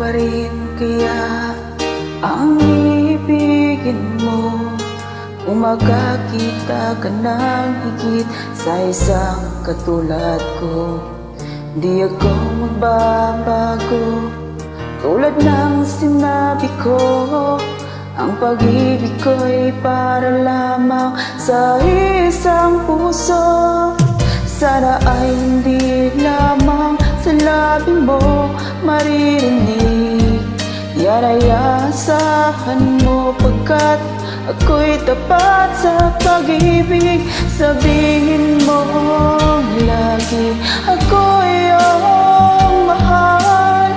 pa rin kaya ang ibigin mo kung makakita ka ng higit sa isang katulad ko? Di ako magbabago, tulad ng sinabi ko. Ang pag-ibig ko'y para lamang sa isang puso. Sana ay hindi lamang sa labi mo maririnig. Yan ay asahan mo, pagkat ako'y tapat sa pag-ibig. Sabihin mo lagi, ako iyong mahal,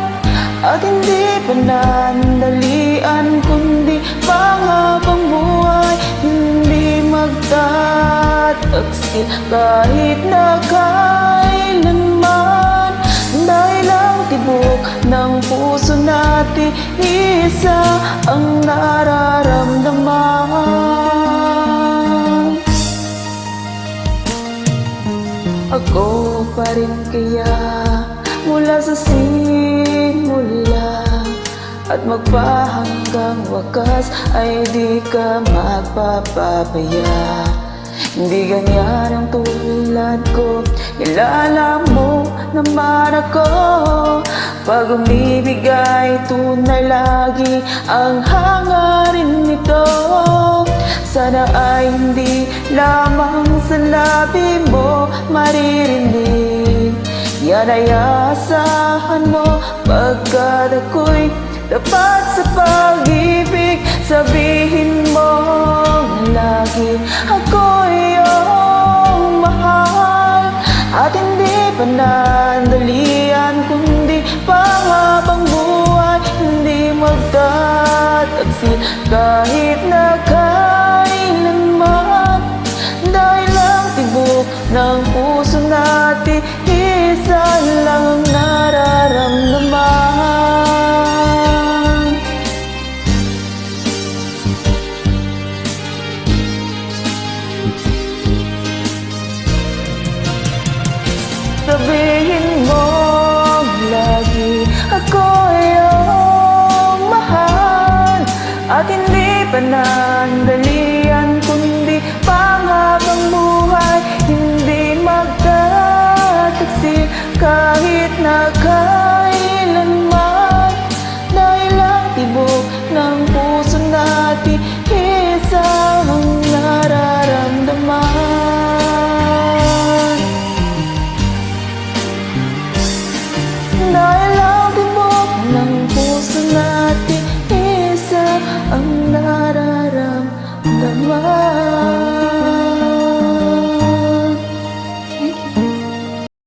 at hindi panandalian kundi panghabang buhay. Hindi magtataksil kahit na kailanman, dahil ang tibok ng puso natin isa ang nararamdaman. Ako pa rin kaya mula sa simula at magpahanggang wakas ay di ka magpapapaya. Hindi ganyan ang tulad ko, kilala mo naman ako. Pag umibig ay tunay lagi ang hangarin nito. Sana ay hindi lamang sa labi mo maririnig. Yan ay asahan mo, pagkat ako'y tapat sa pag-ibig. Sabihin mo lagi, ako iyong mahal, at hindi panandalian kundi panghabang buhay. Hindi magtataksil kahit na kailanman, dahil ang tibok ng puso natin isa lang ang nararamdaman. Sabihin mo lagi, ako iyong mahal, at hindi pa na